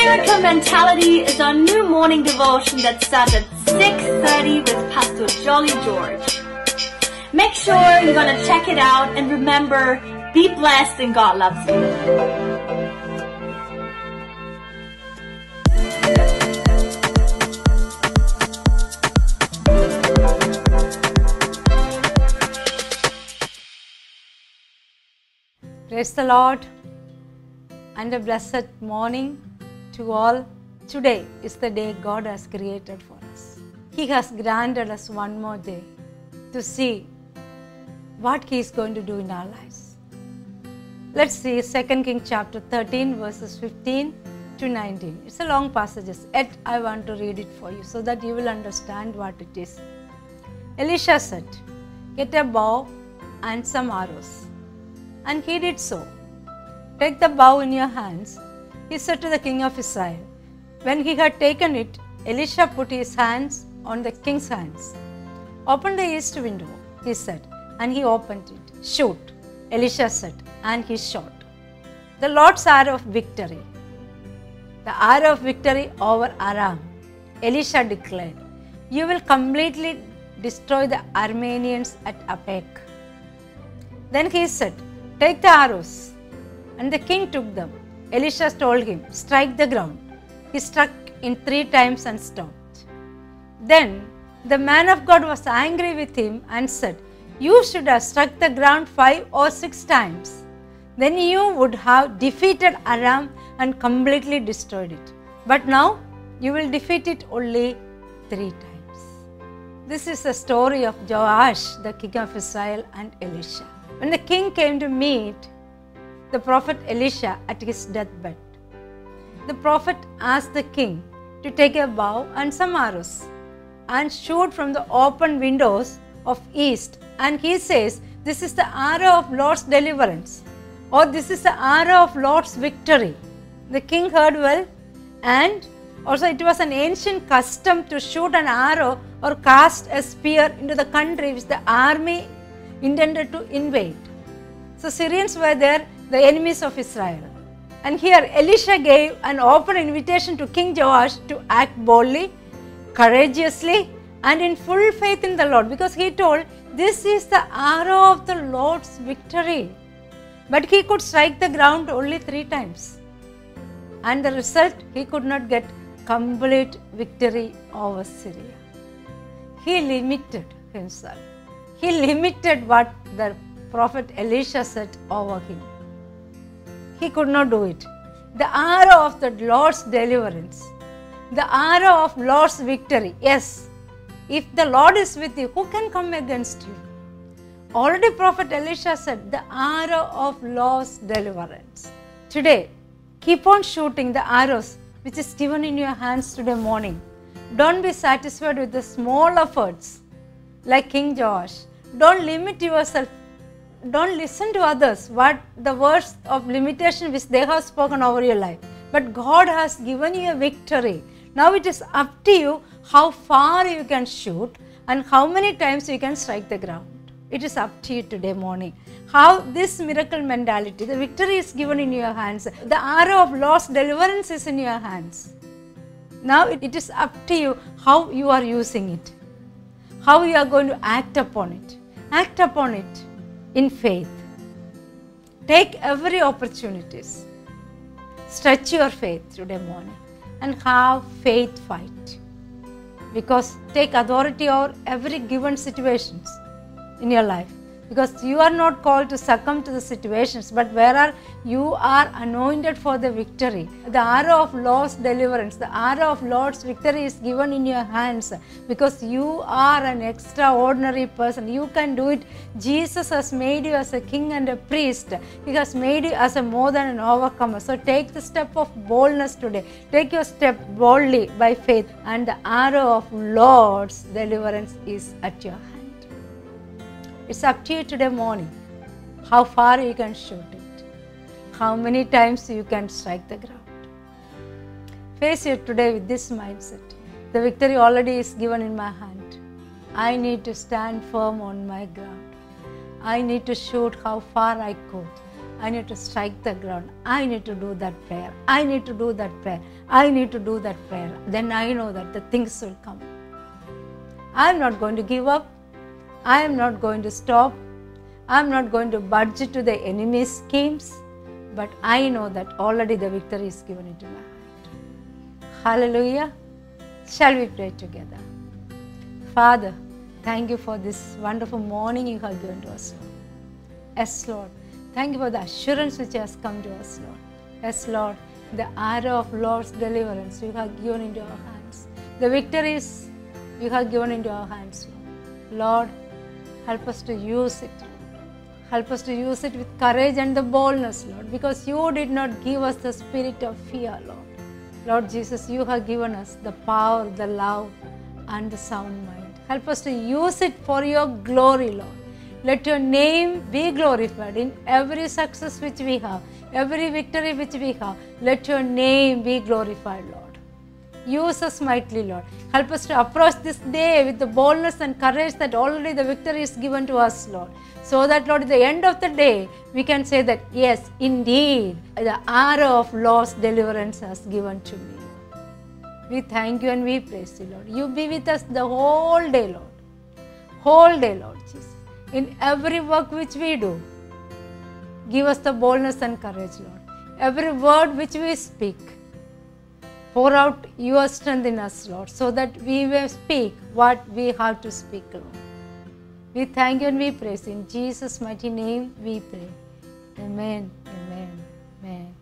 Miracle Mentality is our new morning devotion that starts at 6:30 with Pastor Jolly George. Make sure you're going to check it out, and remember, be blessed and God loves you. Praise the Lord and a blessed morning to all. Today is the day God has created for us. He has granted us one more day to see what He is going to do in our lives. Let's see 2 Kings chapter 13 verses 15 to 19. It's a long passage, yet I want to read it for you so that you will understand what it is. Elisha said, "Get a bow and some arrows." And he did so. "Take the bow in your hands," he said to the king of Israel. When he had taken it, Elisha put his hands on the king's hands. "Open the east window," he said, and he opened it. "Shoot," Elisha said, and he shot. The Lord's arrow of victory. The arrow of victory over Aram. Elisha declared, "You will completely destroy the Arameans at Aphek." Then he said, "Take the arrows." And the king took them. Elisha told him, "Strike the ground." He struck in 3 times and stopped. Then the man of God was angry with him and said, "You should have struck the ground 5 or 6 times. Then you would have defeated Aram and completely destroyed it. But now you will defeat it only 3 times. This is the story of Joash, the king of Israel, and Elisha. When the king came to meet the prophet Elisha at his deathbed, the prophet asked the king to take a bow and some arrows and shoot from the open windows of east. And he says, "This is the arrow of Lord's deliverance," or "This is the arrow of Lord's victory." The king heard well, and also it was an ancient custom to shoot an arrow or cast a spear into the country which the army intended to invade. So Syrians were there, the enemies of Israel. And here Elisha gave an open invitation to King Joash to act boldly, courageously, and in full faith in the Lord, because he told, "This is the arrow of the Lord's victory." But he could strike the ground only 3 times. And the result, he could not get complete victory over Syria. He limited himself. He limited what the prophet Elisha said over him. He could not do it. The arrow of the Lord's deliverance, the arrow of Lord's victory. Yes, if the Lord is with you, who can come against you? Already prophet Elisha said, the arrow of Lord's deliverance. Today, keep on shooting the arrows which is given in your hands today morning. Don't be satisfied with the small efforts like King Joash. Don't limit yourself. Don't listen to others, what the words of limitation which they have spoken over your life. But God has given you a victory. Now it is up to you how far you can shoot and how many times you can strike the ground. It is up to you today morning. How this miracle mentality, the victory is given in your hands. The arrow of Lord's deliverance is in your hands. Now it is up to you how you are using it. How you are going to act upon it. Act upon it in faith. Take every opportunities. Stretch your faith today morning and have faith fight. Because take authority over every given situations in your life. Because you are not called to succumb to the situations, but whereas you are anointed for the victory. The arrow of Lord's deliverance, the arrow of Lord's victory is given in your hands because you are an extraordinary person. You can do it. Jesus has made you as a king and a priest. He has made you as a more than an overcomer. So take the step of boldness today. Take your step boldly by faith, and the arrow of Lord's deliverance is at your hand. It's up to you today morning how far you can shoot it, how many times you can strike the ground. Face it today with this mindset. The victory already is given in my hand. I need to stand firm on my ground. I need to shoot how far I could. I need to strike the ground. I need to do that prayer. I need to do that prayer. I need to do that prayer. Then I know that the things will come. I am not going to give up. I am not going to stop. I am not going to budge to the enemy's schemes. But I know that already the victory is given into my hand. Hallelujah. Shall we pray together? Father, thank you for this wonderful morning you have given to us, Lord. Yes, Lord. Thank you for the assurance which has come to us, Lord. Yes, Lord. The arrow of Lord's deliverance you have given into our hands. The victories you have given into our hands, Lord. Lord, help us to use it. Help us to use it with courage and the boldness, Lord, because you did not give us the spirit of fear, Lord. Lord Jesus, you have given us the power, the love, and the sound mind. Help us to use it for your glory, Lord. Let your name be glorified in every success which we have, every victory which we have. Let your name be glorified, Lord. Use us mightily, Lord. Help us to approach this day with the boldness and courage that already the victory is given to us, Lord. So that, Lord, at the end of the day, we can say that, yes, indeed, the arrow of Lord's deliverance has given to me. We thank you and we praise you, Lord. You be with us the whole day, Lord. Whole day, Lord Jesus. In every work which we do, give us the boldness and courage, Lord. Every word which we speak, pour out your strength in us, Lord, so that we may speak what we have to speak, Lord. We thank you and we praise you. In Jesus' mighty name we pray. Amen, amen, amen.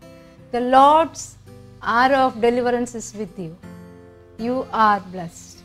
The Lord's arrow of deliverance is with you. You are blessed.